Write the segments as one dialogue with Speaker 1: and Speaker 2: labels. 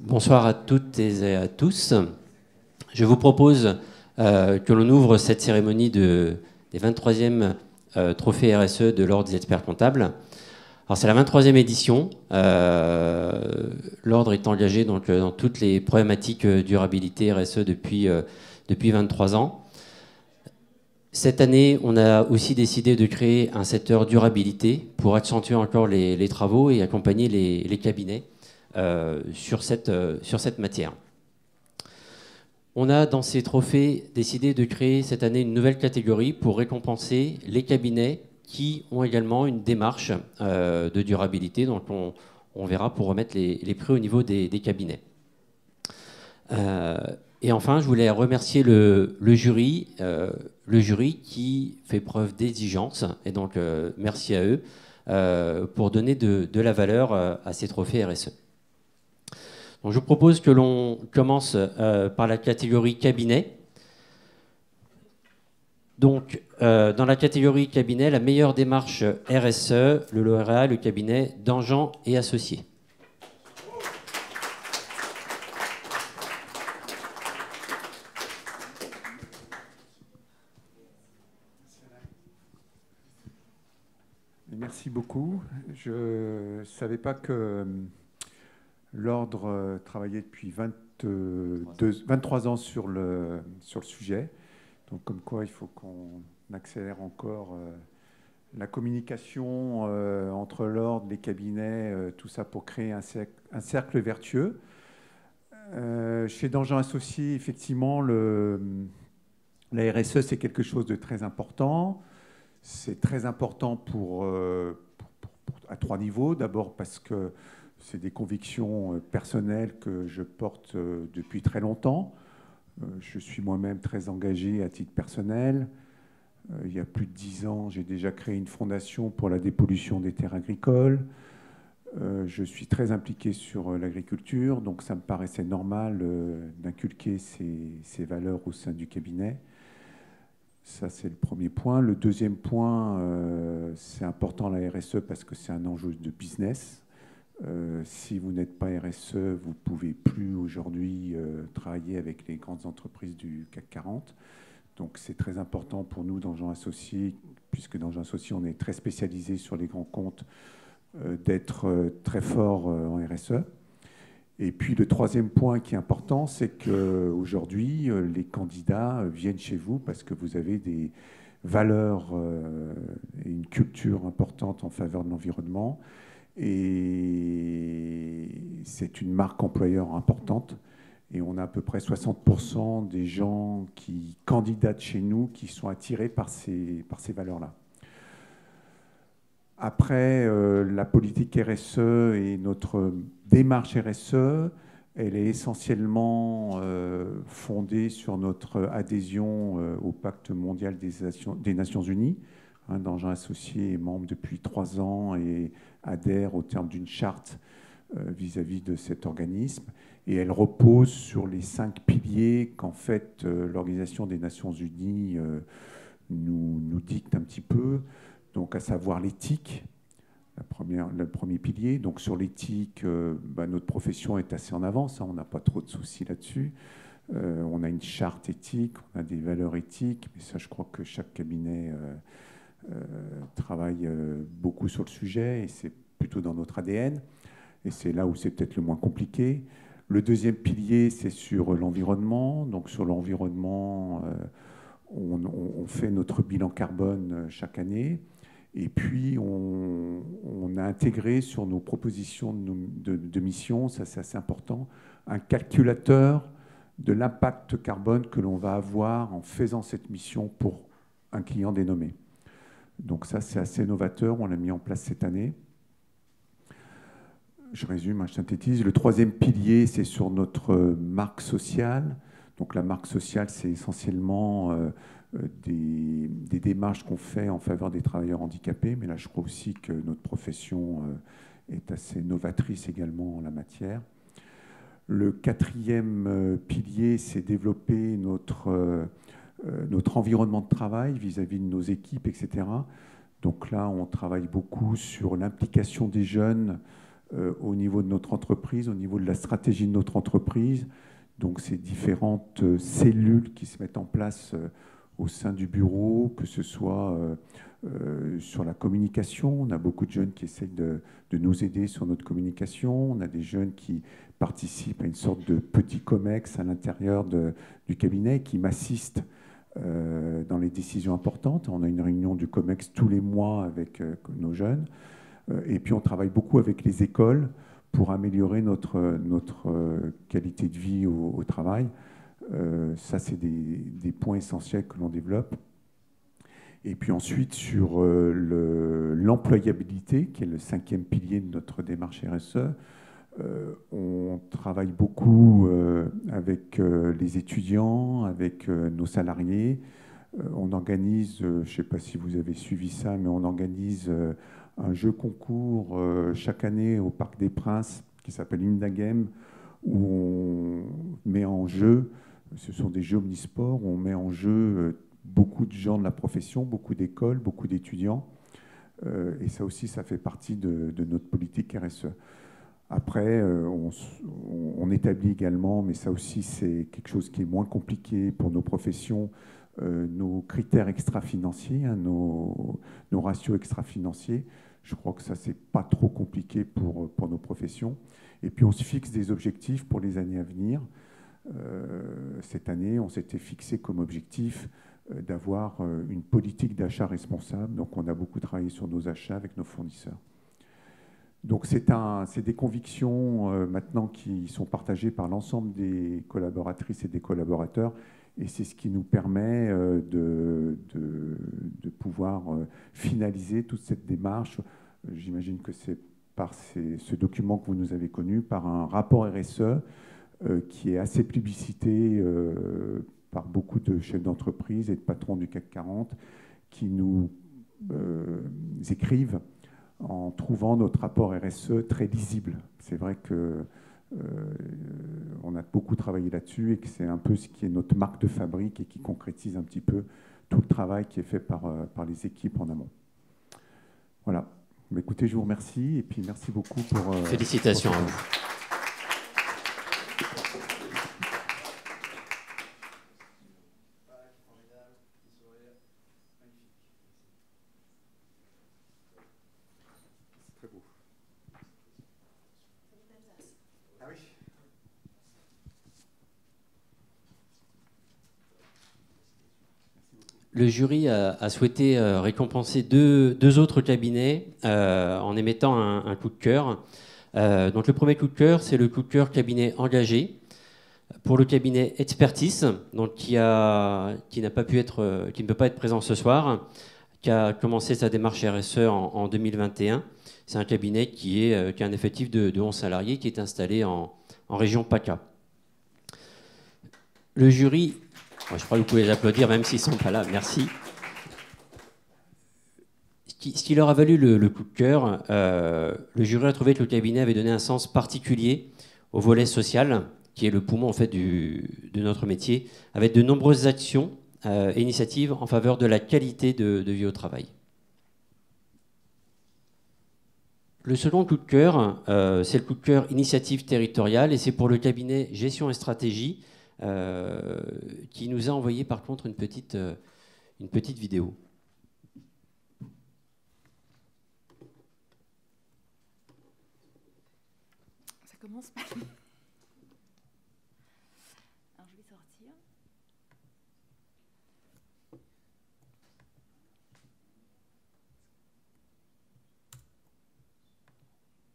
Speaker 1: Bonsoir à toutes et à tous. Je vous propose que l'on ouvre cette cérémonie des 23e trophées RSE de l'Ordre des experts comptables. Alors c'est la 23e édition. L'Ordre est engagé donc, dans toutes les problématiques durabilité RSE depuis 23 ans. Cette année, on a aussi décidé de créer un secteur durabilité pour accentuer encore les travaux et accompagner les cabinets sur cette matière. On a dans ces trophées décidé de créer cette année une nouvelle catégorie pour récompenser les cabinets qui ont également une démarche de durabilité. Donc on verra pour remettre les prix au niveau des cabinets. Et enfin, je voulais remercier le jury qui fait preuve d'exigence. Et donc merci à eux pour donner de la valeur à ces trophées RSE. Donc, je vous propose que l'on commence par la catégorie cabinet. Donc, dans la catégorie cabinet, la meilleure démarche RSE, le lauréat, le cabinet Dangean et Associés.
Speaker 2: Merci beaucoup. Je ne savais pas que l'Ordre travaillait depuis 23 ans sur le sujet. Donc, comme quoi, il faut qu'on accélère encore la communication entre l'Ordre, les cabinets, tout ça pour créer un cercle vertueux. Chez Dangean Associés, effectivement, la RSE, c'est quelque chose de très important. C'est très important à 3 niveaux. D'abord parce que c'est des convictions personnelles que je porte depuis très longtemps. Je suis moi-même très engagé à titre personnel. Il y a plus de 10 ans, j'ai déjà créé une fondation pour la dépollution des terres agricoles. Je suis très impliqué sur l'agriculture, donc ça me paraissait normal d'inculquer ces valeurs au sein du cabinet. Ça, c'est le premier point. Le deuxième point, c'est important la RSE parce que c'est un enjeu de business. Si vous n'êtes pas RSE, vous ne pouvez plus aujourd'hui travailler avec les grandes entreprises du CAC 40. Donc c'est très important pour nous, Dangean Associés, puisque Dangean Associés, on est très spécialisé sur les grands comptes, d'être très fort en RSE. Et puis le troisième point qui est important, c'est qu'aujourd'hui, les candidats viennent chez vous parce que vous avez des valeurs et une culture importante en faveur de l'environnement. Et c'est une marque employeur importante. Et on a à peu près 60% des gens qui candidatent chez nous qui sont attirés par ces valeurs-là. Après, la politique RSE et notre démarche RSE, elle est essentiellement fondée sur notre adhésion au Pacte mondial des Nations Unies. Dangean Associés est membre depuis 3 ans et adhère au terme d'une charte vis-à-vis de cet organisme. Et elle repose sur les 5 piliers qu'en fait l'Organisation des Nations Unies nous dicte un petit peu. Donc, à savoir l'éthique, le premier pilier. Donc, sur l'éthique, notre profession est assez en avance. On n'a pas trop de soucis là-dessus. On a une charte éthique, on a des valeurs éthiques. Mais ça, je crois que chaque cabinet travaille beaucoup sur le sujet. Et c'est plutôt dans notre ADN. Et c'est là où c'est peut-être le moins compliqué. Le deuxième pilier, c'est sur l'environnement. Donc, sur l'environnement, on fait notre bilan carbone chaque année. Et puis, on a intégré sur nos propositions de mission, ça c'est assez important, un calculateur de l'impact carbone que l'on va avoir en faisant cette mission pour un client dénommé. Donc ça, c'est assez novateur, on l'a mis en place cette année. Je résume, je synthétise. Le troisième pilier, c'est sur notre marque sociale. Donc la marque sociale, c'est essentiellement des démarches qu'on fait en faveur des travailleurs handicapés, mais là je crois aussi que notre profession est assez novatrice également en la matière. Le quatrième pilier, c'est développer notre environnement de travail vis-à-vis de nos équipes, etc. Donc là, on travaille beaucoup sur l'implication des jeunes au niveau de notre entreprise, au niveau de la stratégie de notre entreprise. Donc ces différentes cellules qui se mettent en place au sein du bureau, que ce soit sur la communication. On a beaucoup de jeunes qui essayent de nous aider sur notre communication. On a des jeunes qui participent à une sorte de petit COMEX à l'intérieur du cabinet, qui m'assistent dans les décisions importantes. On a une réunion du COMEX tous les mois avec nos jeunes. Et puis on travaille beaucoup avec les écoles pour améliorer notre qualité de vie au travail. Ça, c'est des points essentiels que l'on développe. Et puis ensuite, sur l'employabilité, qui est le 5e pilier de notre démarche RSE, on travaille beaucoup avec les étudiants, avec nos salariés. On organise, je ne sais pas si vous avez suivi ça, mais on organise un jeu concours chaque année au Parc des Princes qui s'appelle Indagame, où on met en jeu, ce sont des jeux omnisports, où on met en jeu beaucoup de gens de la profession, beaucoup d'écoles, beaucoup d'étudiants. Et ça aussi, ça fait partie de notre politique RSE. Après, on établit également, mais ça aussi c'est quelque chose qui est moins compliqué pour nos professions, nos critères extra-financiers, hein, nos ratios extra-financiers. Je crois que ça, c'est pas trop compliqué pour nos professions. Et puis on se fixe des objectifs pour les années à venir. Cette année, on s'était fixé comme objectif d'avoir une politique d'achat responsable. Donc on a beaucoup travaillé sur nos achats avec nos fournisseurs. Donc c'est des convictions maintenant qui sont partagées par l'ensemble des collaboratrices et des collaborateurs, et c'est ce qui nous permet de pouvoir finaliser toute cette démarche. J'imagine que c'est par ce document que vous nous avez connu, par un rapport RSE qui est assez plébiscité par beaucoup de chefs d'entreprise et de patrons du CAC 40 qui nous écrivent en trouvant notre rapport RSE très lisible. C'est vrai que on a beaucoup travaillé là-dessus et que c'est un peu ce qui est notre marque de fabrique et qui concrétise un petit peu tout le travail qui est fait par les équipes en amont. Voilà. Mais écoutez, je vous remercie et puis merci beaucoup pour...
Speaker 1: Félicitations à vous. Le jury a souhaité récompenser deux autres cabinets en émettant un coup de cœur. Donc le premier coup de cœur, c'est le coup de cœur cabinet engagé pour le cabinet Expertise, donc qui ne peut pas être présent ce soir, qui a commencé sa démarche RSE en 2021. C'est un cabinet qui a un effectif de 11 salariés qui est installé en région PACA. Le jury... Je crois que vous pouvez les applaudir, même s'ils ne sont pas là. Merci. Ce qui leur a valu le coup de cœur, le jury a trouvé que le cabinet avait donné un sens particulier au volet social, qui est le poumon en fait, de notre métier, avec de nombreuses actions et initiatives en faveur de la qualité de vie au travail. Le second coup de cœur, c'est le coup de cœur initiative territoriale, et c'est pour le cabinet Gestion et Stratégie, qui nous a envoyé par contre une petite vidéo.
Speaker 3: Ça commence par... Alors je vais sortir.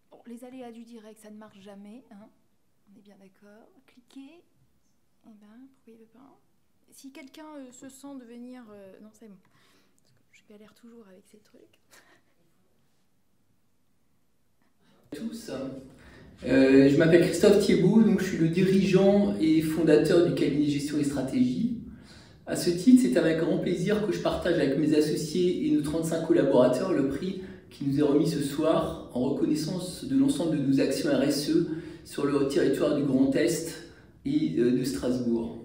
Speaker 3: Bon, les aléas du direct, ça ne marche jamais, hein. On est bien d'accord. Cliquez. Eh ben, pourquoi il veut pas? Si quelqu'un se sent de venir... non, c'est bon. Parce que je galère toujours avec ces trucs.
Speaker 4: Tous. Je m'appelle Christophe Thiebaud, donc je suis le dirigeant et fondateur du cabinet Gestion et Stratégie. À ce titre, c'est avec grand plaisir que je partage avec mes associés et nos 35 collaborateurs le prix qui nous est remis ce soir en reconnaissance de l'ensemble de nos actions RSE sur le territoire du Grand Est et de Strasbourg.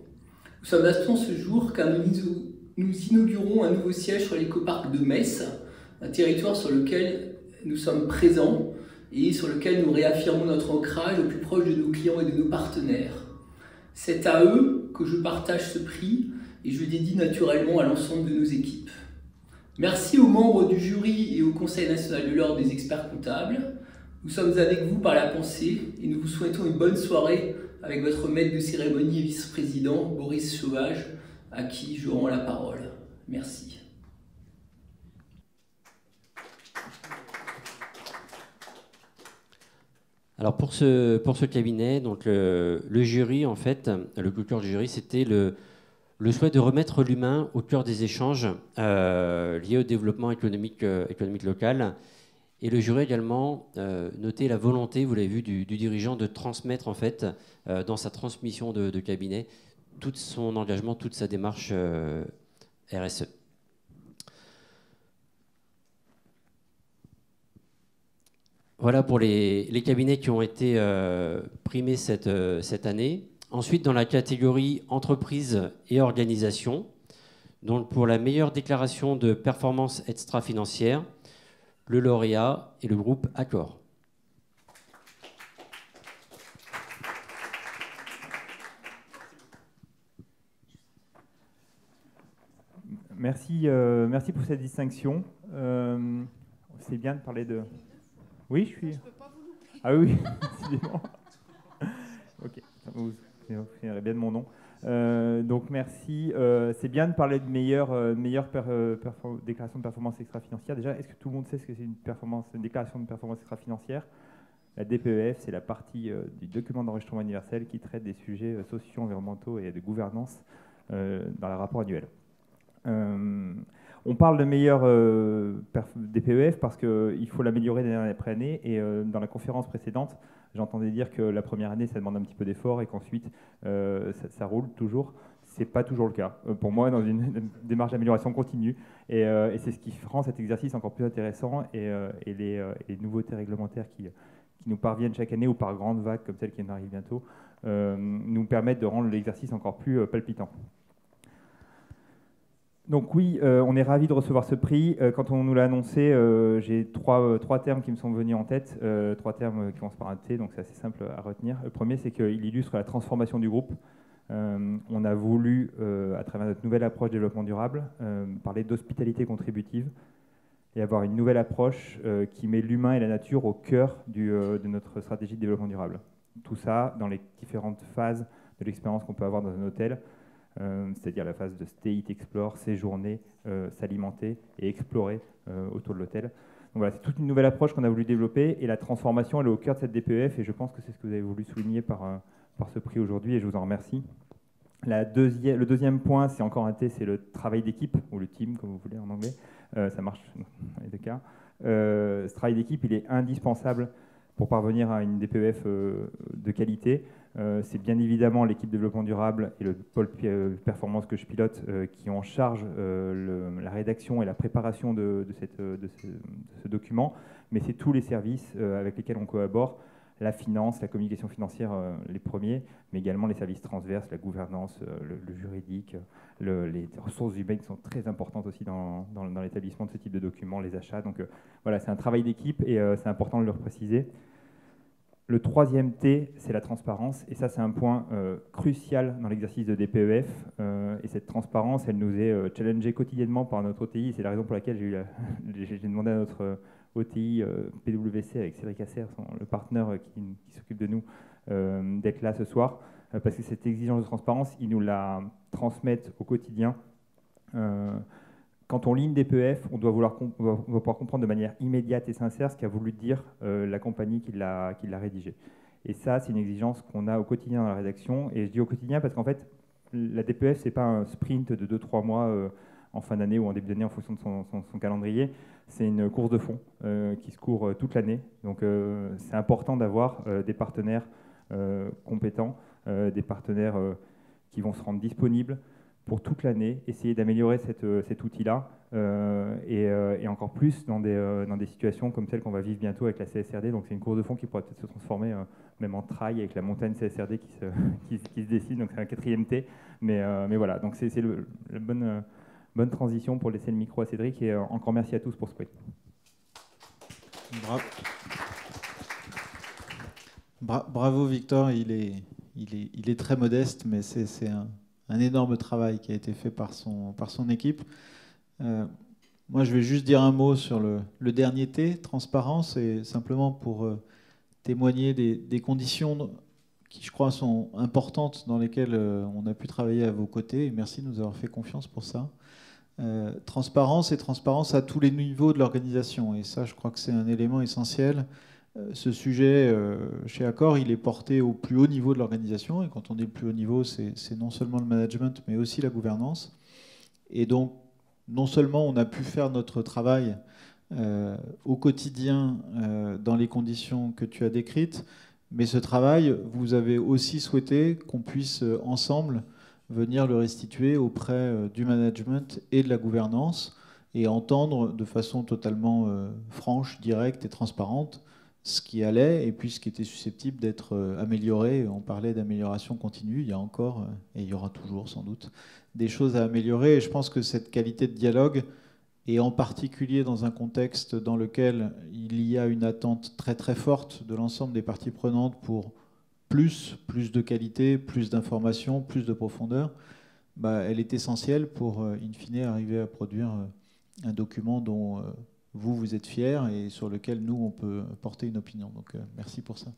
Speaker 4: Nous sommes absents ce jour car nous inaugurons un nouveau siège sur l'écoparc de Metz, un territoire sur lequel nous sommes présents et sur lequel nous réaffirmons notre ancrage au plus proche de nos clients et de nos partenaires. C'est à eux que je partage ce prix et je le dédie naturellement à l'ensemble de nos équipes. Merci aux membres du jury et au Conseil national de l'ordre des experts comptables. Nous sommes avec vous par la pensée et nous vous souhaitons une bonne soirée avec votre maître de cérémonie et vice-président Boris Sauvage, à qui je rends la parole. Merci.
Speaker 1: Alors pour ce cabinet, donc le jury, en fait, le coup de cœur du jury, c'était le souhait de remettre l'humain au cœur des échanges liés au développement économique local. Et le jury également notait la volonté, vous l'avez vu, du dirigeant de transmettre, en fait, dans sa transmission de cabinet, tout son engagement, toute sa démarche RSE. Voilà pour les cabinets qui ont été primés cette année. Ensuite, dans la catégorie entreprise et organisation, donc pour la meilleure déclaration de performance extra-financière, le lauréat est le groupe Accor.
Speaker 5: Merci pour cette distinction. C'est bien de parler de... Oui, je suis... Je peux pas vous louper. Ah oui, décidément. Ok, vous finirez bien de mon nom. Donc merci. C'est bien de parler de meilleure déclaration de performance extra-financière. Déjà, est-ce que tout le monde sait ce que c'est une déclaration de performance extra-financière? La DPEF, c'est la partie du document d'enregistrement universel qui traite des sujets sociaux, environnementaux et de gouvernance dans le rapport annuel. On parle de meilleure DPEF parce qu'il faut l'améliorer d'année après année. Et dans la conférence précédente, j'entendais dire que la première année, ça demande un petit peu d'effort et qu'ensuite, ça roule toujours. Ce n'est pas toujours le cas. Pour moi, dans une démarche d'amélioration continue. Et c'est ce qui rend cet exercice encore plus intéressant. Et les nouveautés réglementaires qui nous parviennent chaque année ou par grandes vagues comme celle qui arrive bientôt, nous permettent de rendre l'exercice encore plus palpitant. Donc oui, on est ravis de recevoir ce prix. Quand on nous l'a annoncé, j'ai trois termes qui me sont venus en tête, trois termes qui commencent par un T, donc c'est assez simple à retenir. Le premier, c'est qu'il illustre la transformation du groupe. On a voulu, à travers notre nouvelle approche développement durable, parler d'hospitalité contributive et avoir une nouvelle approche qui met l'humain et la nature au cœur de notre stratégie de développement durable. Tout ça dans les différentes phases de l'expérience qu'on peut avoir dans un hôtel, c'est-à-dire la phase de stay, eat, explore, séjourner, s'alimenter et explorer autour de l'hôtel. Donc voilà, c'est toute une nouvelle approche qu'on a voulu développer et la transformation elle est au cœur de cette DPEF et je pense que c'est ce que vous avez voulu souligner par ce prix aujourd'hui et je vous en remercie. Le deuxième point, c'est encore un T, c'est le travail d'équipe ou le team comme vous voulez en anglais, ça marche dans les deux cas. Ce travail d'équipe, il est indispensable pour parvenir à une DPEF de qualité. C'est bien évidemment l'équipe développement durable et le pôle performance que je pilote qui ont en charge la rédaction et la préparation de ce document, mais c'est tous les services avec lesquels on collabore, la finance, la communication financière, les premiers, mais également les services transverses, la gouvernance, le juridique, les ressources humaines qui sont très importantes aussi dans l'établissement de ce type de documents, les achats. Donc voilà, c'est un travail d'équipe et c'est important de le préciser. Le troisième T, c'est la transparence, et ça c'est un point crucial dans l'exercice de DPEF, et cette transparence, elle nous est challengée quotidiennement par notre OTI, c'est la raison pour laquelle j'ai demandé à notre OTI PwC avec Cédric Asser, le partenaire qui s'occupe de nous, d'être là ce soir, parce que cette exigence de transparence, ils nous la transmettent au quotidien. Quand on lit une DPEF, on doit pouvoir comprendre de manière immédiate et sincère ce qu'a voulu dire la compagnie qui l'a rédigé. Et ça, c'est une exigence qu'on a au quotidien dans la rédaction. Et je dis au quotidien parce qu'en fait, la DPEF, ce n'est pas un sprint de 2-3 mois en fin d'année ou en début d'année en fonction de son calendrier. C'est une course de fond qui se court toute l'année. Donc c'est important d'avoir des partenaires compétents, des partenaires qui vont se rendre disponibles pour toute l'année, essayer d'améliorer cet outil-là et encore plus dans des situations comme celles qu'on va vivre bientôt avec la CSRD. Donc c'est une course de fond qui pourrait peut-être se transformer même en trail avec la montagne CSRD qui se dessine. Donc c'est un 4e T. Mais voilà, donc c'est la bonne transition pour laisser le micro à Cédric et encore merci à tous pour ce prix.
Speaker 2: Bravo.
Speaker 6: Bravo Victor, il est très modeste, mais c'est un énorme travail qui a été fait par son équipe. Moi, je vais juste dire un mot sur le dernier T, transparence, et simplement pour témoigner des conditions qui, je crois, sont importantes dans lesquelles on a pu travailler à vos côtés. Et merci de nous avoir fait confiance pour ça. Transparence et transparence à tous les niveaux de l'organisation. Et ça, je crois que c'est un élément essentiel. Ce sujet, chez Accor, il est porté au plus haut niveau de l'organisation. Et quand on dit le plus haut niveau, c'est non seulement le management, mais aussi la gouvernance. Et donc, non seulement on a pu faire notre travail au quotidien dans les conditions que tu as décrites, mais ce travail, vous avez aussi souhaité qu'on puisse ensemble venir le restituer auprès du management et de la gouvernance et entendre de façon totalement franche, directe et transparente ce qui allait et puis ce qui était susceptible d'être amélioré. On parlait d'amélioration continue, il y a encore, et il y aura toujours sans doute, des choses à améliorer. Et je pense que cette qualité de dialogue, et en particulier dans un contexte dans lequel il y a une attente très très forte de l'ensemble des parties prenantes pour plus de qualité, plus d'informations, plus de profondeur, elle est essentielle pour, in fine, arriver à produire un document dont vous êtes fiers et sur lequel nous, on peut porter une opinion. Donc, merci pour ça.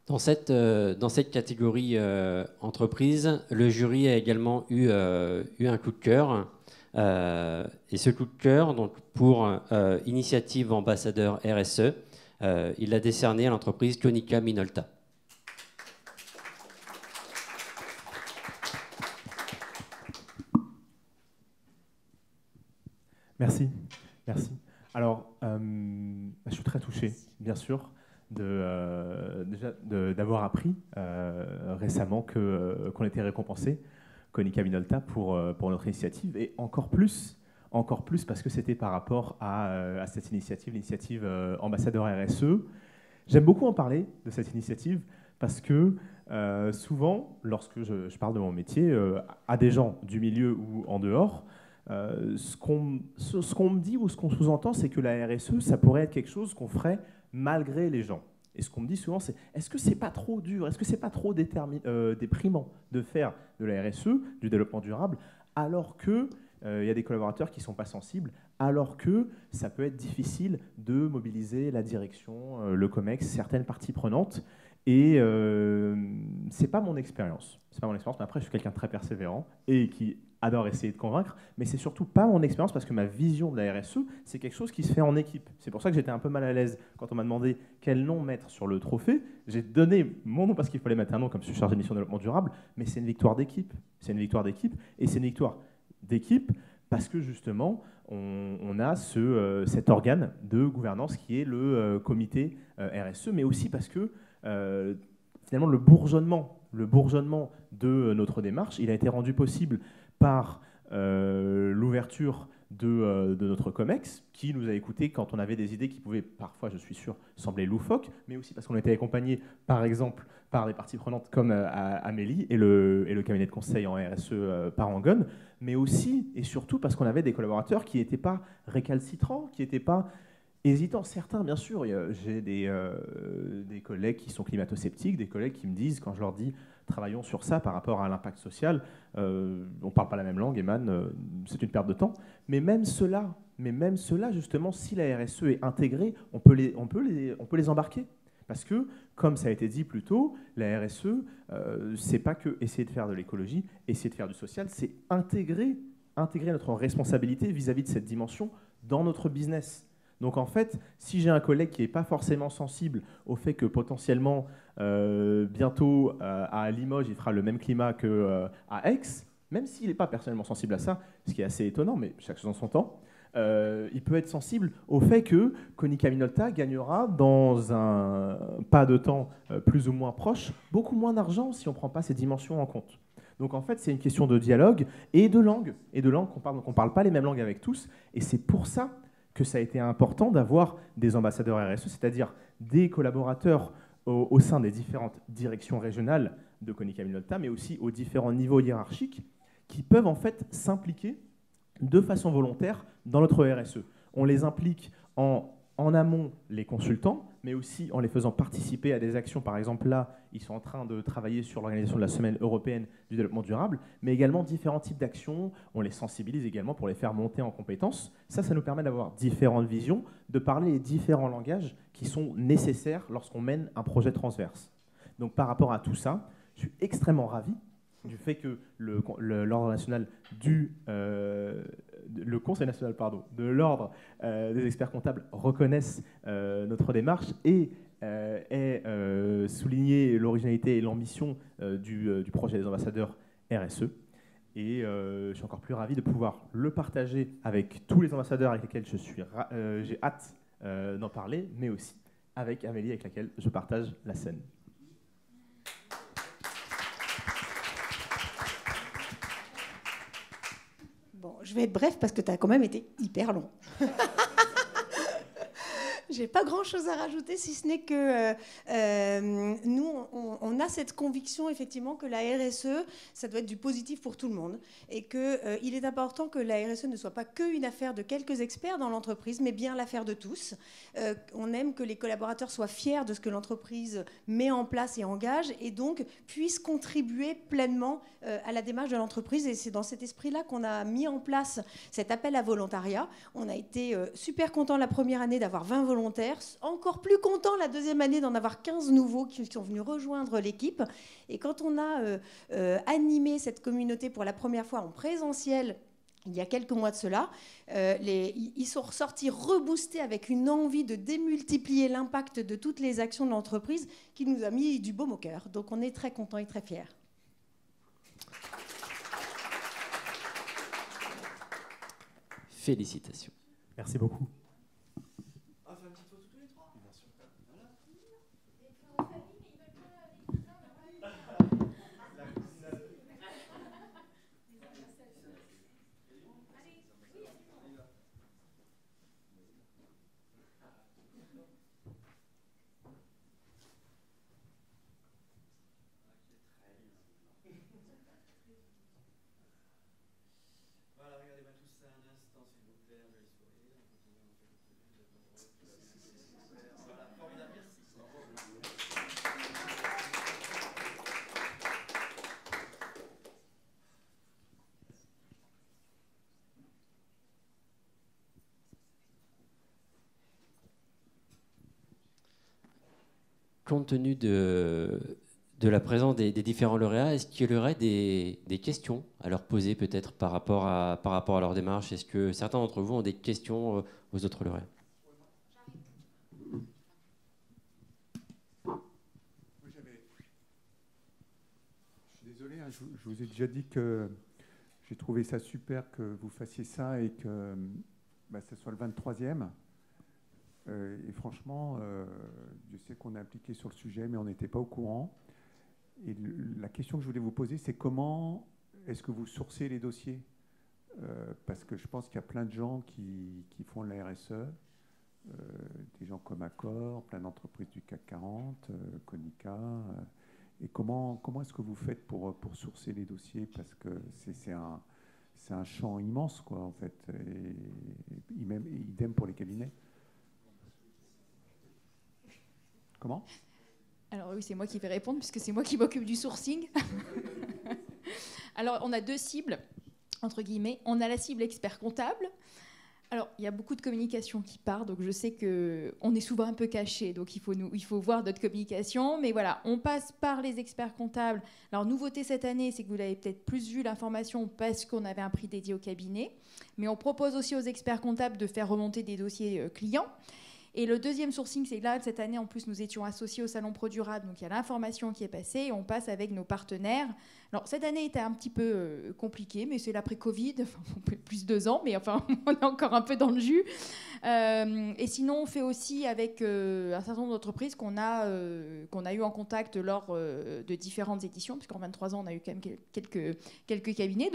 Speaker 1: Dans cette catégorie entreprise, le jury a également eu un coup de cœur. Et ce coup de cœur, donc pour initiative ambassadeur RSE, il l'a décerné à l'entreprise Konica Minolta.
Speaker 7: Merci. Alors, je suis très touché, bien sûr, d'avoir appris récemment qu'on était récompensé, Konica Minolta, pour notre initiative, et encore plus parce que c'était par rapport à cette initiative, l'initiative ambassadeur RSE. J'aime beaucoup en parler de cette initiative parce que souvent, lorsque je parle de mon métier à des gens du milieu ou en dehors, ce qu'on me dit ou ce qu'on sous-entend, c'est que la RSE, ça pourrait être quelque chose qu'on ferait malgré les gens. Et ce qu'on me dit souvent, c'est est-ce que c'est pas trop dur, est-ce que c'est pas trop déprimant de faire de la RSE, du développement durable, alors que y a des collaborateurs qui ne sont pas sensibles, alors que ça peut être difficile de mobiliser la direction, le COMEX, certaines parties prenantes. Et c'est pas mon expérience. C'est pas mon expérience, mais après, je suis quelqu'un de très persévérant et qui adore essayer de convaincre, mais c'est surtout pas mon expérience parce que ma vision de la RSE, c'est quelque chose qui se fait en équipe. C'est pour ça que j'étais un peu mal à l'aise quand on m'a demandé quel nom mettre sur le trophée. J'ai donné mon nom parce qu'il fallait mettre un nom comme je suis chargé de mission de développement durable, mais c'est une victoire d'équipe. C'est une victoire d'équipe, et c'est une victoire d'équipe parce que justement, on a cet organe de gouvernance qui est le comité RSE, mais aussi parce que finalement le bourgeonnement de notre démarche, il a été rendu possible par l'ouverture de notre COMEX, qui nous a écoutés quand on avait des idées qui pouvaient parfois, je suis sûr, sembler loufoques, mais aussi parce qu'on était accompagné, par exemple, par des parties prenantes comme Amélie et le cabinet de conseil en RSE Parangon, mais aussi et surtout parce qu'on avait des collaborateurs qui n'étaient pas récalcitrants, qui n'étaient pas hésitants. Certains, bien sûr, j'ai des collègues qui sont climato-sceptiques, des collègues qui me disent, quand je leur dis travaillons sur ça par rapport à l'impact social, on ne parle pas la même langue, Eman, c'est une perte de temps. Mais même ceux-là, justement, si la RSE est intégrée, on peut les embarquer. Parce que, comme ça a été dit plus tôt, la RSE, c'est pas que essayer de faire de l'écologie, essayer de faire du social, c'est intégrer notre responsabilité vis-à-vis de cette dimension dans notre business. Donc en fait, si j'ai un collègue qui n'est pas forcément sensible au fait que potentiellement, bientôt à Limoges, il fera le même climat qu'à Aix, même s'il n'est pas personnellement sensible à ça, ce qui est assez étonnant, mais chaque chose en son temps, il peut être sensible au fait que Konica Minolta gagnera dans un pas de temps plus ou moins proche beaucoup moins d'argent si on ne prend pas ces dimensions en compte. Donc en fait, c'est une question de dialogue et de langue qu'on parle. Donc on ne parle pas les mêmes langues avec tous, et c'est pour ça que ça a été important d'avoir des ambassadeurs RSE, c'est-à-dire des collaborateurs au sein des différentes directions régionales de Konica Minolta, mais aussi aux différents niveaux hiérarchiques, qui peuvent en fait s'impliquer de façon volontaire dans notre RSE. On les implique en amont, les consultants, mais aussi en les faisant participer à des actions. Par exemple, là, ils sont en train de travailler sur l'organisation de la Semaine européenne du développement durable, mais également différents types d'actions. On les sensibilise également pour les faire monter en compétences. Ça nous permet d'avoir différentes visions, de parler les différents langages qui sont nécessaires lorsqu'on mène un projet transverse. Donc par rapport à tout ça, je suis extrêmement ravi du fait que l'ordre national le Conseil national de l'ordre des experts comptables reconnaisse notre démarche et ait souligné l'originalité et l'ambition du projet des ambassadeurs RSE. Et je suis encore plus ravi de pouvoir le partager avec tous les ambassadeurs avec lesquels j'ai hâte d'en parler, mais aussi avec Amélie avec laquelle je partage la scène.
Speaker 8: Bon, je vais être bref parce que tu as quand même été hyper long. J'ai pas grand-chose à rajouter, si ce n'est que nous, on a cette conviction, effectivement, que la RSE, ça doit être du positif pour tout le monde. Et qu'il est important que la RSE ne soit pas qu'une affaire de quelques experts dans l'entreprise, mais bien l'affaire de tous. On aime que les collaborateurs soient fiers de ce que l'entreprise met en place et engage, et donc puissent contribuer pleinement à la démarche de l'entreprise. Et c'est dans cet esprit-là qu'on a mis en place cet appel à volontariat. On a été super contents la première année d'avoir 20 volontaires, encore plus content la deuxième année d'en avoir 15 nouveaux qui sont venus rejoindre l'équipe. Et quand on a animé cette communauté pour la première fois en présentiel, il y a quelques mois de cela, ils sont ressortis reboostés avec une envie de démultiplier l'impact de toutes les actions de l'entreprise qui nous a mis du baume au cœur. Donc on est très contents et très fiers.
Speaker 1: Félicitations.
Speaker 7: Merci beaucoup.
Speaker 1: Compte tenu de la présence des différents lauréats, est-ce qu'il y aurait des questions à leur poser peut-être par rapport à leur démarche? Est-ce que certains d'entre vous ont des questions aux autres lauréats?
Speaker 2: Je suis désolé, hein, je vous ai déjà dit que j'ai trouvé ça super que vous fassiez ça et que ce soit le 23e. Et franchement, je sais qu'on est impliqué sur le sujet, mais on n'était pas au courant. Et la question que je voulais vous poser, c'est comment est-ce que vous sourcez les dossiers? Parce que je pense qu'il y a plein de gens qui font de la RSE, des gens comme Accor, plein d'entreprises du CAC 40, Konica. Et comment est-ce que vous faites pour sourcer les dossiers? Parce que c'est un champ immense, quoi, en fait. Et idem pour les cabinets. Comment?
Speaker 3: Alors oui, c'est moi qui vais répondre puisque c'est moi qui m'occupe du sourcing. Alors on a deux cibles, entre guillemets. On a la cible expert comptable. Alors il y a beaucoup de communication qui part, donc je sais qu'on est souvent un peu caché, donc il faut voir notre communication. Mais voilà, on passe par les experts comptables. Alors nouveauté cette année, c'est que vous avez peut-être plus vu l'information parce qu'on avait un prix dédié au cabinet. Mais on propose aussi aux experts comptables de faire remonter des dossiers clients. Et le deuxième sourcing, c'est que là, cette année, en plus, nous étions associés au Salon Pro Durable, donc il y a l'information qui est passée, et on passe avec nos partenaires. Alors, cette année était un petit peu compliquée, mais c'est l'après-Covid, enfin, plus 2 ans, mais enfin, on est encore un peu dans le jus. Et sinon, on fait aussi avec un certain nombre d'entreprises qu'on a eu en contact lors de différentes éditions, puisqu'en 23 ans, on a eu quand même quelques cabinets,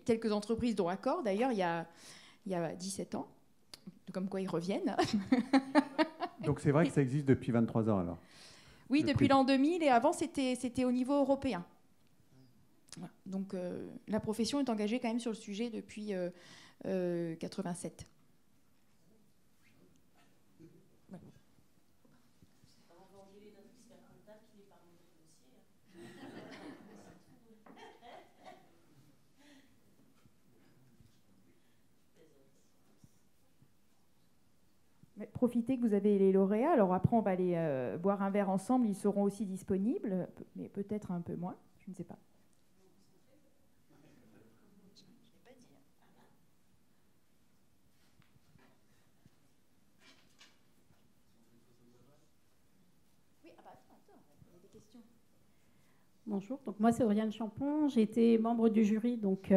Speaker 3: quelques entreprises, dont Accor, d'ailleurs, il y a 17 ans. Comme quoi ils reviennent.
Speaker 2: Donc c'est vrai que ça existe depuis 23 ans alors.
Speaker 3: Oui, depuis l'an 2000, et avant c'était au niveau européen. Voilà. Donc la profession est engagée quand même sur le sujet depuis 87. Voilà. Profitez que vous avez les lauréats. Alors après, on va aller boire un verre ensemble. Ils seront aussi disponibles, mais peut-être un peu moins. Je ne sais pas. Oui, attends, il y a des questions.
Speaker 9: Bonjour, donc moi c'est Oriane Champon, j'ai été membre du jury, donc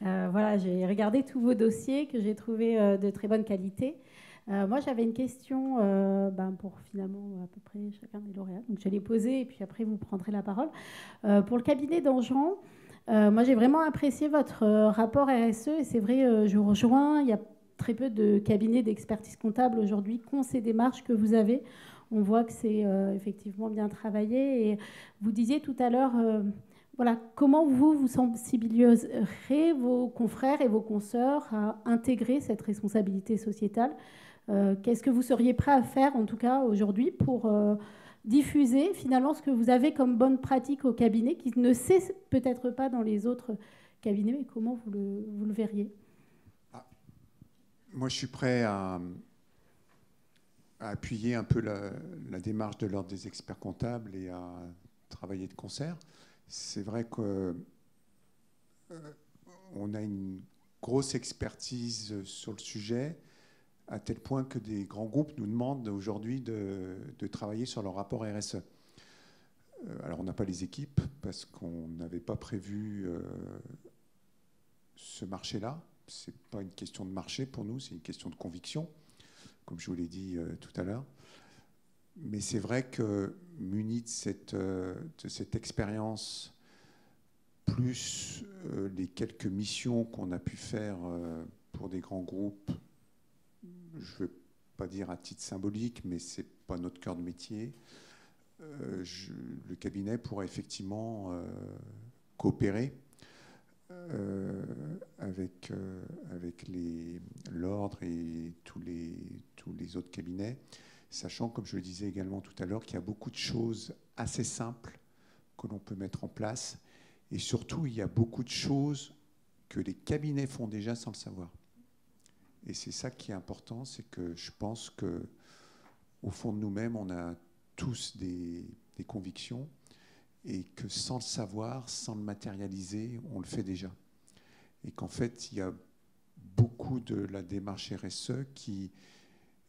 Speaker 9: voilà, j'ai regardé tous vos dossiers que j'ai trouvés de très bonne qualité. Moi j'avais une question pour finalement à peu près chacun des lauréats, donc je vais les poser et puis après vous prendrez la parole. Pour le cabinet d'Anjan, moi j'ai vraiment apprécié votre rapport RSE et c'est vrai, je vous rejoins, il y a très peu de cabinets d'expertise comptable aujourd'hui qui ont ces démarches que vous avez. On voit que c'est effectivement bien travaillé. Et vous disiez tout à l'heure, voilà, comment vous sensibiliserez vos confrères et vos consoeurs à intégrer cette responsabilité sociétale. Qu'est-ce que vous seriez prêt à faire, en tout cas aujourd'hui, pour diffuser finalement ce que vous avez comme bonne pratique au cabinet, qui ne sait peut-être pas dans les autres cabinets, mais comment vous le verriez?
Speaker 2: Moi, je suis prêt à appuyer un peu la démarche de l'Ordre des experts comptables et à travailler de concert. C'est vrai qu'on a une grosse expertise sur le sujet, à tel point que des grands groupes nous demandent aujourd'hui de travailler sur leur rapport RSE. Alors, on n'a pas les équipes, parce qu'on n'avait pas prévu ce marché-là. Ce n'est pas une question de marché pour nous, c'est une question de conviction, comme je vous l'ai dit tout à l'heure. Mais c'est vrai que muni de cette expérience, plus les quelques missions qu'on a pu faire pour des grands groupes, je ne veux pas dire à titre symbolique, mais ce n'est pas notre cœur de métier, le cabinet pourrait effectivement coopérer avec l'ordre et tous les autres cabinets, sachant, comme je le disais également tout à l'heure, qu'il y a beaucoup de choses assez simples que l'on peut mettre en place, et surtout il y a beaucoup de choses que les cabinets font déjà sans le savoir. Et c'est ça qui est important, c'est que je pense qu'au fond de nous-mêmes, on a tous des convictions, et que sans le savoir, sans le matérialiser, on le fait déjà. Et qu'en fait, il y a beaucoup de la démarche RSE qui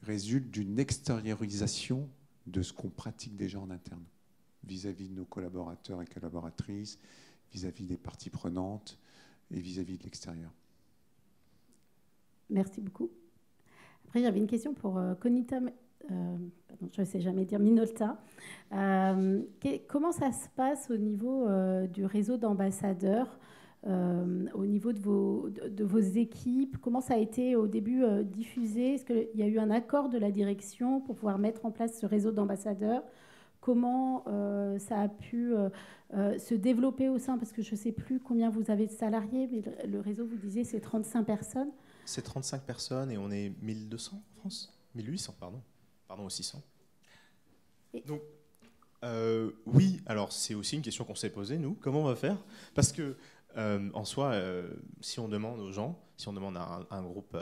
Speaker 2: résulte d'une extériorisation de ce qu'on pratique déjà en interne, vis-à-vis de nos collaborateurs et collaboratrices, vis-à-vis des parties prenantes et vis-à-vis de l'extérieur.
Speaker 9: Merci beaucoup. Après, j'avais une question pour Konita. Je ne sais jamais dire Minolta. Comment ça se passe au niveau du réseau d'ambassadeurs, au niveau de vos équipes? Comment ça a été au début diffusé? Est-ce qu'il y a eu un accord de la direction pour pouvoir mettre en place ce réseau d'ambassadeurs? Comment ça a pu se développer au sein? Parce que je ne sais plus combien vous avez de salariés, mais le réseau, vous disiez, c'est 35 personnes.
Speaker 10: C'est 35 personnes et on est 1200 en France. 1800, pardon. Pardon, 600. Donc, oui, alors c'est aussi une question qu'on s'est posée, nous. Comment on va faire? Parce que, en soi, si on demande aux gens, si on demande à un groupe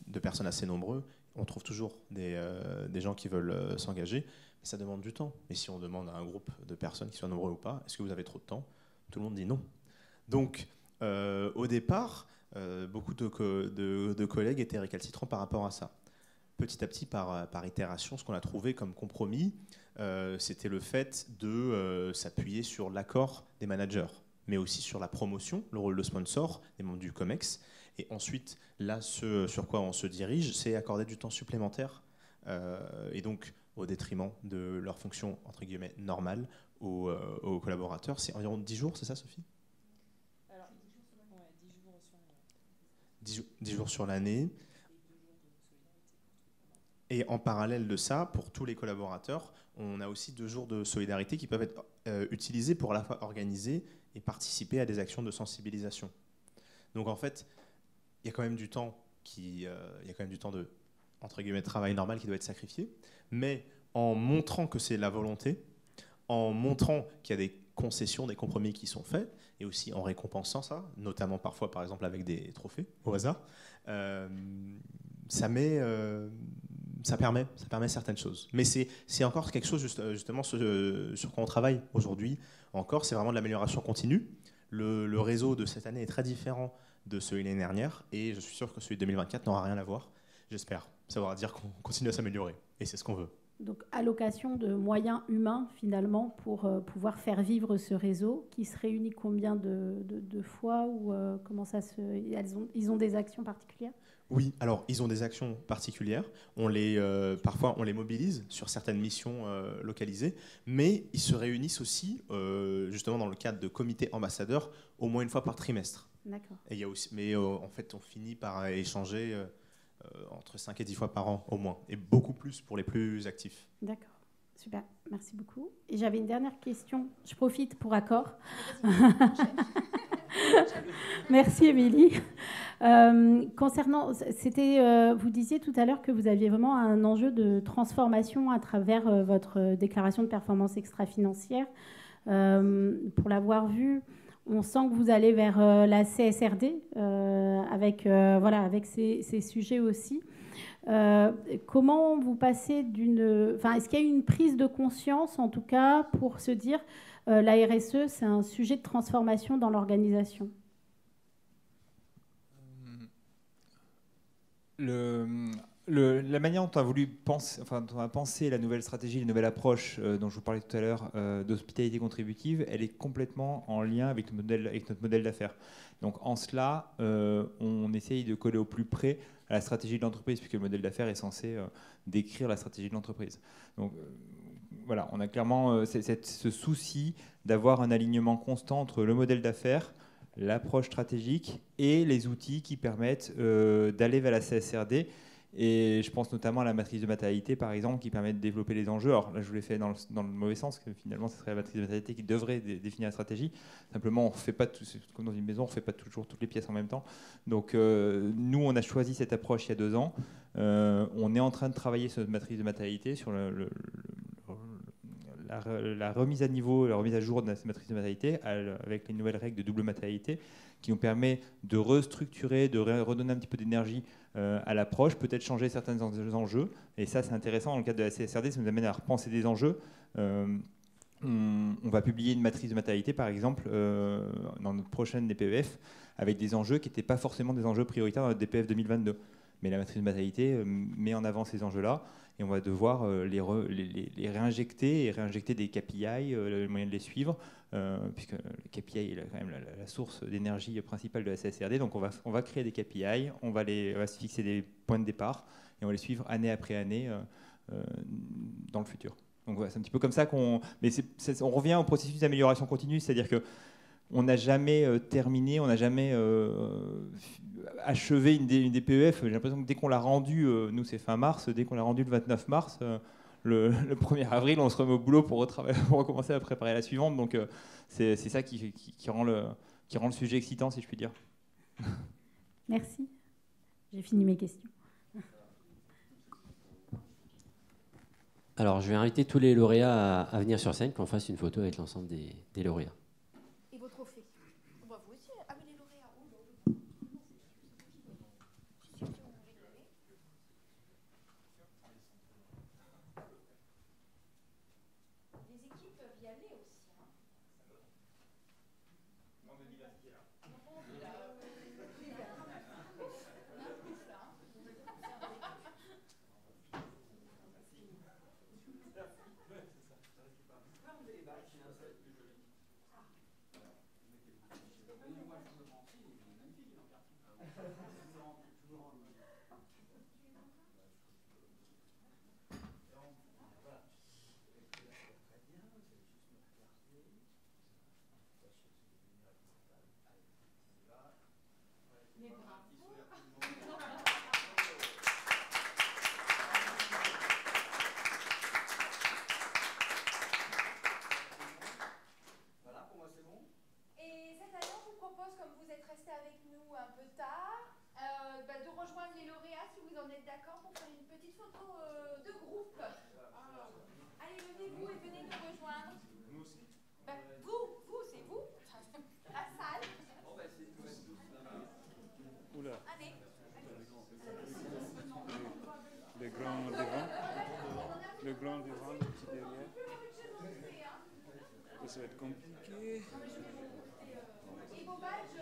Speaker 10: de personnes assez nombreux, on trouve toujours des gens qui veulent s'engager, mais ça demande du temps. Et si on demande à un groupe de personnes qui soient nombreux ou pas, est-ce que vous avez trop de temps? Tout le monde dit non. Donc, au départ, beaucoup de collègues étaient récalcitrants par rapport à ça. petit à petit, par itération, ce qu'on a trouvé comme compromis, c'était le fait de s'appuyer sur l'accord des managers, mais aussi sur la promotion, le rôle de sponsor des membres du COMEX. Et ensuite, là, ce sur quoi on se dirige, c'est accorder du temps supplémentaire, et donc au détriment de leur fonction, entre guillemets, normale aux collaborateurs. C'est environ 10 jours, c'est ça, Sophie? 10 jours sur l'année. Et en parallèle de ça, pour tous les collaborateurs, on a aussi 2 jours de solidarité qui peuvent être utilisés pour à la fois organiser et participer à des actions de sensibilisation. Donc en fait, il y a quand même du temps de, entre guillemets, travail normal qui doit être sacrifié, mais en montrant que c'est la volonté, en montrant qu'il y a des concessions, des compromis qui sont faits, et aussi en récompensant ça, notamment parfois, par exemple, avec des trophées au hasard, ça permet certaines choses. Mais c'est encore quelque chose, justement, sur quoi on travaille aujourd'hui. Encore, c'est vraiment de l'amélioration continue. Le réseau de cette année est très différent de celui de l'année dernière, et je suis sûr que celui de 2024 n'aura rien à voir. J'espère. Ça voudra dire qu'on continue à s'améliorer, et c'est ce qu'on veut.
Speaker 9: Donc, allocation de moyens humains, finalement, pour pouvoir faire vivre ce réseau, qui se réunit combien de fois, ou comment ça se... Ils ont des actions particulières?
Speaker 10: Oui, alors ils ont des actions particulières. Parfois, on les mobilise sur certaines missions localisées, mais ils se réunissent aussi, justement, dans le cadre de comités ambassadeurs, au moins une fois par trimestre.
Speaker 9: D'accord.
Speaker 10: Et il y a aussi, mais en fait, on finit par échanger entre 5 et 10 fois par an, au moins, et beaucoup plus pour les plus actifs.
Speaker 9: D'accord. Super, merci beaucoup. Et j'avais une dernière question. Je profite pour accord. Merci, Émilie. Concernant, vous disiez tout à l'heure que vous aviez vraiment un enjeu de transformation à travers votre déclaration de performance extra-financière. Pour l'avoir vu, on sent que vous allez vers la CSRD avec ces sujets aussi. Comment vous passez est-ce qu'il y a eu une prise de conscience, en tout cas, pour se dire la RSE, c'est un sujet de transformation dans l'organisation?
Speaker 5: La manière dont on a voulu penser la nouvelle stratégie, la nouvelle approche dont je vous parlais tout à l'heure d'hospitalité contributive, elle est complètement en lien avec notre modèle d'affaires. Donc en cela, on essaye de coller au plus près à la stratégie de l'entreprise, puisque le modèle d'affaires est censé décrire la stratégie de l'entreprise. Donc voilà, on a clairement ce souci d'avoir un alignement constant entre le modèle d'affaires, l'approche stratégique et les outils qui permettent d'aller vers la CSRD. Et je pense notamment à la matrice de matérialité, par exemple, qui permet de développer les enjeux. Alors là, je vous l'ai fait dans le mauvais sens, que finalement, ce serait la matrice de matérialité qui devrait définir la stratégie. Simplement, on fait pas comme dans une maison, on ne fait pas toujours toutes les pièces en même temps. Donc, nous, on a choisi cette approche il y a 2 ans. On est en train de travailler sur notre matrice de matérialité, sur la remise à niveau, la remise à jour de cette matrice de matérialité, avec les nouvelles règles de double matérialité, qui nous permet de restructurer, de redonner un petit peu d'énergie à l'approche, peut-être changer certains enjeux. Et ça, c'est intéressant dans le cadre de la CSRD, ça nous amène à repenser des enjeux. On va publier une matrice de matérialité, par exemple, dans notre prochaine DPEF, avec des enjeux qui n'étaient pas forcément des enjeux prioritaires dans notre DPEF 2022. Mais la matrice de matérialité met en avant ces enjeux-là, et on va devoir les réinjecter et réinjecter des KPI, le moyen de les suivre, puisque le KPI est quand même la source d'énergie principale de la CSRD. Donc on va créer des KPI, on va se fixer des points de départ, et on va les suivre année après année dans le futur. Donc voilà, c'est un petit peu comme ça on revient au processus d'amélioration continue, c'est-à-dire que on n'a jamais terminé, on n'a jamais achevé une DPEF. J'ai l'impression que dès qu'on l'a rendue, nous c'est fin mars, dès qu'on l'a rendue le 29 mars, le 1er avril, on se remet au boulot pour recommencer à préparer la suivante. Donc c'est ça qui rend le sujet excitant, si je puis dire.
Speaker 9: Merci. J'ai fini mes questions.
Speaker 1: Alors, je vais inviter tous les lauréats à venir sur scène, qu'on fasse une photo avec l'ensemble des lauréats.
Speaker 3: Et vos trophées. Vous aussi. Ah, mais les lauréats. Les équipes peuvent y aller aussi. De rejoindre les lauréats si vous en êtes d'accord pour faire une petite photo de groupe. Allez, levez-vous et venez nous rejoindre. Nous aussi. Vous, c'est vous. La salle.
Speaker 2: Oula.
Speaker 3: Allez.
Speaker 2: Les grands devant. Le grand devant, le petit derrière. Ça va être compliqué.
Speaker 3: Et vos badges.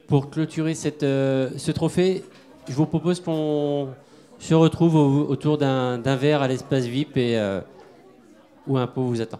Speaker 1: Pour clôturer ce trophée, je vous propose qu'on se retrouve autour d'un verre à l'espace VIP et où un pot vous attend.